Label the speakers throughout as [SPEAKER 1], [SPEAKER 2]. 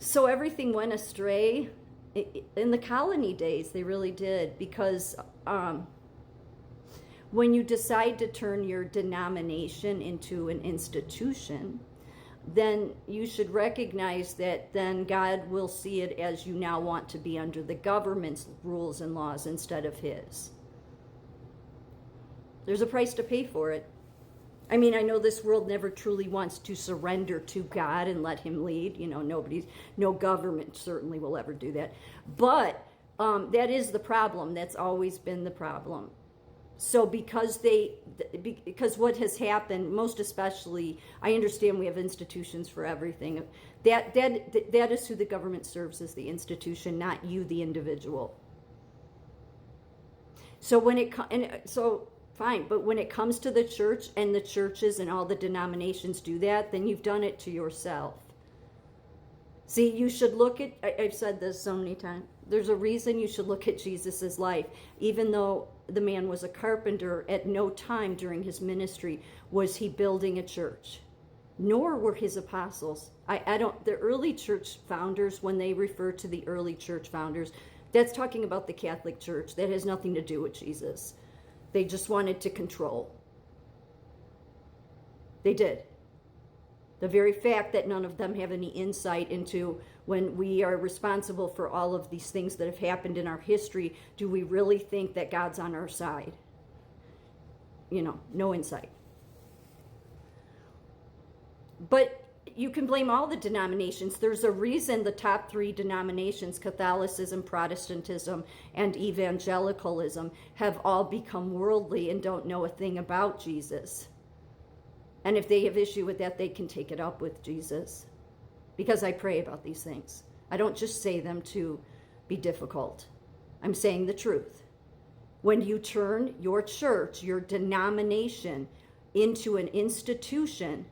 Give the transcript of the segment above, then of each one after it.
[SPEAKER 1] So everything went astray in the colony days. They really did, because when you decide to turn your denomination into an institution, then you should recognize that then God will see it as you now want to be under the government's rules and laws instead of his. There's a price to pay for it. I mean, I know this world never truly wants to surrender to God and let him lead. You know, no government certainly will ever do that. But that is the problem. That's always been the problem. So because what has happened, most especially, I understand we have institutions for everything. That is who the government serves, as the institution, not you, the individual. So fine, but when it comes to the church, and the churches and all the denominations do that, then you've done it to yourself. See, you should look at, I've said this so many times, there's a reason you should look at Jesus's life. Even though the man was a carpenter, at no time during his ministry was he building a church, nor were his apostles. The early church founders, when they refer to the early church founders, that's talking about the Catholic Church. That has nothing to do with Jesus. They just wanted to control. They did. The very fact that none of them have any insight into, when we are responsible for all of these things that have happened in our history, do we really think that God's on our side? You know, no insight. But you can blame all the denominations. There's a reason the top three denominations, Catholicism, Protestantism, and evangelicalism, have all become worldly and don't know a thing about Jesus. And if they have issue with that, they can take it up with Jesus. Because I pray about these things. I don't just say them to be difficult. I'm saying the truth. When you turn your church, your denomination, into an institution,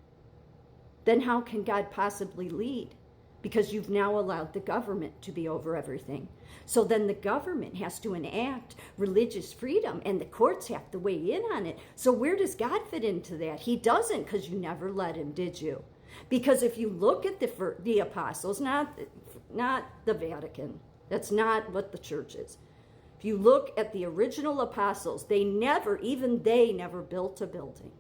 [SPEAKER 1] then how can God possibly lead? Because you've now allowed the government to be over everything. So then the government has to enact religious freedom, and the courts have to weigh in on it. So where does God fit into that? He doesn't, because you never let him, did you? Because if you look at the apostles, not the Vatican, that's not what the church is. If you look at the original apostles, they never built a building.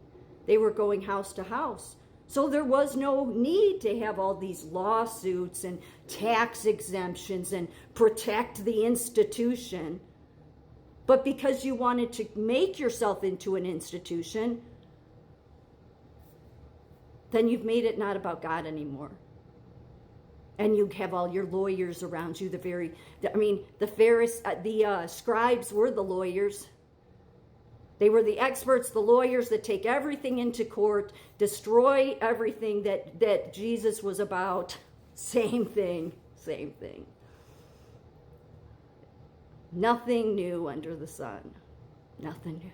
[SPEAKER 1] They were going house to house. So there was no need to have all these lawsuits and tax exemptions and protect the institution. But because you wanted to make yourself into an institution, then you've made it not about God anymore. And you have all your lawyers around you. The scribes were the lawyers. They were the experts, the lawyers that take everything into court, destroy everything that Jesus was about. Same thing. Nothing new under the sun. Nothing new.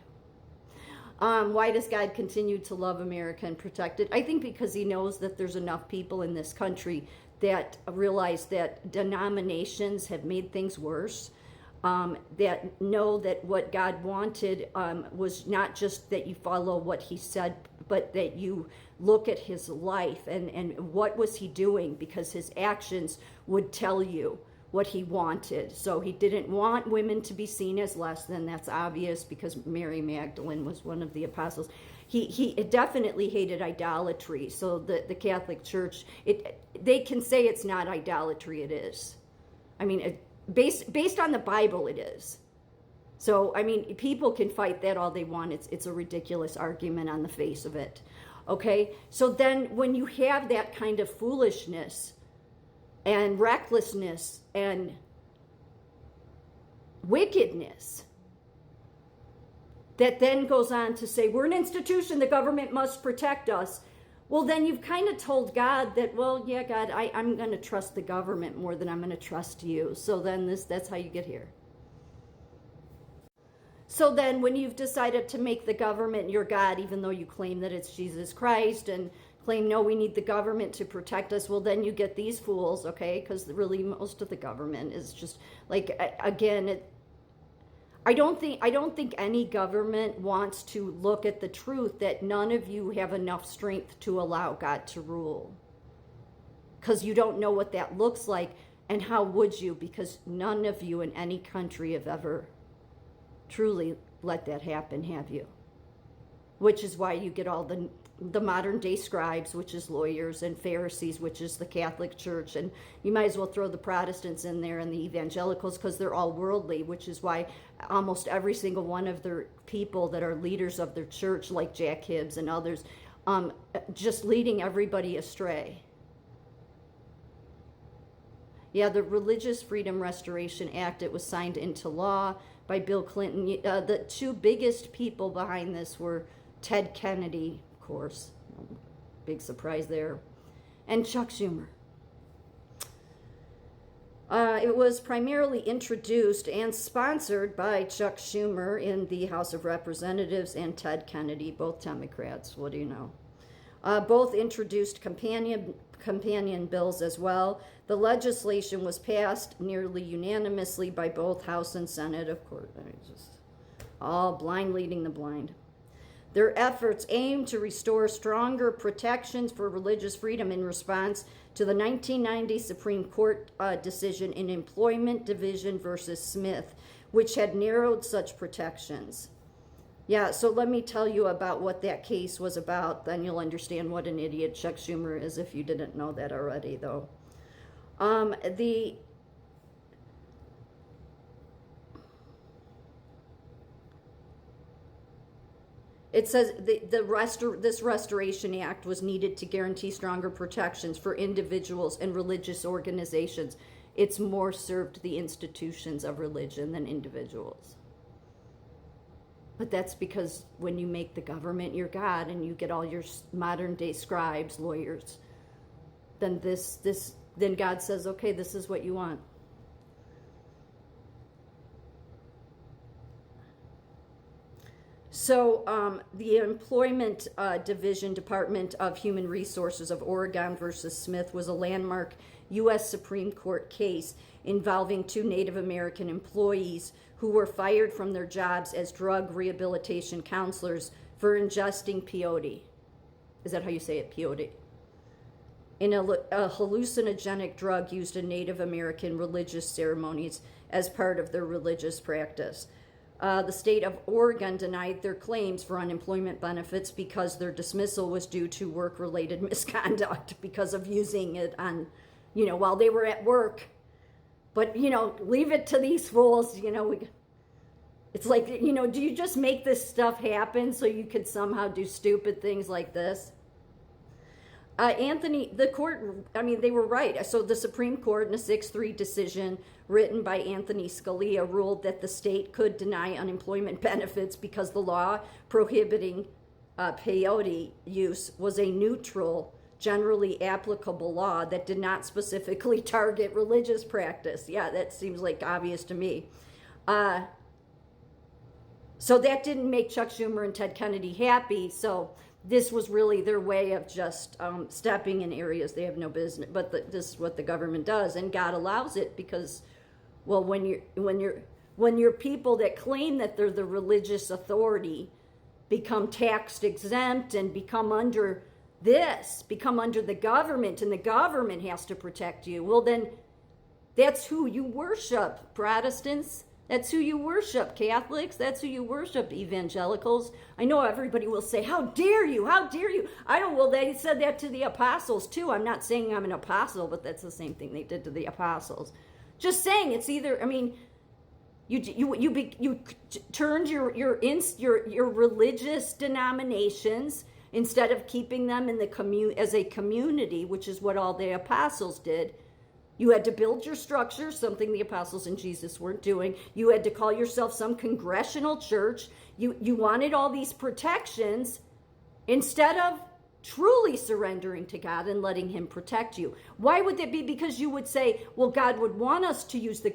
[SPEAKER 1] Why does God continue to love America and protect it? I think because he knows that there's enough people in this country that realize that denominations have made things worse. That know that what God wanted was not just that you follow what he said, but that you look at his life and what was he doing, because his actions would tell you what he wanted. So he didn't want women to be seen as less than. That's obvious, because Mary Magdalene was one of the apostles. He definitely hated idolatry. So the Catholic Church, they can say it's not idolatry. It is. I mean, based on the Bible, it is. So, I mean, people can fight that all they want. It's a ridiculous argument on the face of it. Okay? So then when you have that kind of foolishness and recklessness and wickedness that then goes on to say, we're an institution, the government must protect us. Well, then you've kind of told God that, well, yeah, God, I'm going to trust the government more than I'm going to trust you. So then that's how you get here. So then when you've decided to make the government your God, even though you claim that it's Jesus Christ and claim, no, we need the government to protect us, well, then you get these fools, okay? Because really most of the government is just, like, again, I don't think any government wants to look at the truth that none of you have enough strength to allow God to rule. because you don't know what that looks like. And how would you? Because none of you in any country have ever truly let that happen, have you? Which is why you get all the modern day scribes, which is lawyers, and Pharisees, which is the Catholic Church. And you might as well throw the Protestants in there and the evangelicals, because they're all worldly, which is why almost every single one of their people that are leaders of their church, like Jack Hibbs and others, just leading everybody astray. Yeah, the Religious Freedom Restoration Act, it was signed into law by Bill Clinton. The two biggest people behind this were Ted Kennedy, of course, big surprise there, and Chuck Schumer. It was primarily introduced and sponsored by Chuck Schumer in the House of Representatives and Ted Kennedy, both Democrats, what do you know? Both introduced companion bills as well. The legislation was passed nearly unanimously by both House and Senate, of course, just all blind leading the blind. Their efforts aim to restore stronger protections for religious freedom in response to the 1990 Supreme Court decision in Employment Division versus Smith, which had narrowed such protections. Yeah, so let me tell you about what that case was about. Then you'll understand what an idiot Chuck Schumer is if you didn't know that already, though. It says this Restoration Act was needed to guarantee stronger protections for individuals and religious organizations. It's more served the institutions of religion than individuals. But that's because when you make the government your God and you get all your modern day scribes, lawyers, then then God says, okay, this is what you want. So the Employment Division, Department of Human Resources of Oregon versus Smith was a landmark U.S. Supreme Court case involving two Native American employees who were fired from their jobs as drug rehabilitation counselors for ingesting peyote. Is that how you say it, peyote? In a hallucinogenic drug used in Native American religious ceremonies as part of their religious practice. The state of Oregon denied their claims for unemployment benefits because their dismissal was due to work-related misconduct because of using it on, while they were at work. But, leave it to these fools, it's like, do you just make this stuff happen so you could somehow do stupid things like this? The court, they were right. So the Supreme Court in a 6-3 decision written by Anthony Scalia ruled that the state could deny unemployment benefits because the law prohibiting peyote use was a neutral, generally applicable law that did not specifically target religious practice. Yeah, that seems like obvious to me. So that didn't make Chuck Schumer and Ted Kennedy happy. So this was really their way of just stepping in areas they have no business. But this is what the government does, and God allows it because, well, when you're people that claim that they're the religious authority become tax exempt and become under the government, and the government has to protect you. Well, then that's who you worship, Protestants. That's who you worship, Catholics. That's who you worship, evangelicals. I know everybody will say, how dare you? How dare you? Well, they said that to the apostles too. I'm not saying I'm an apostle, but that's the same thing they did to the apostles. Just saying, it's either, you turned your religious denominations, instead of keeping them in the as a community, which is what all the apostles did. You had to build your structure, something the apostles and Jesus weren't doing. You had to call yourself some congregational church. You wanted all these protections instead of truly surrendering to God and letting him protect you. Why would that be? Because you would say, well, God would want us to use the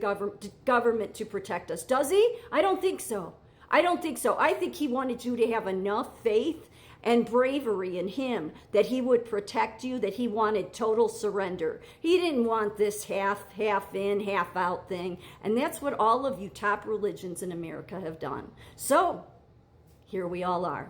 [SPEAKER 1] government to protect us. Does he? I don't think so. I think he wanted you to have enough faith and bravery in him that he would protect you, that he wanted total surrender. He didn't want this half in, half out thing. And that's what all of you top religions in America have done. So here we all are.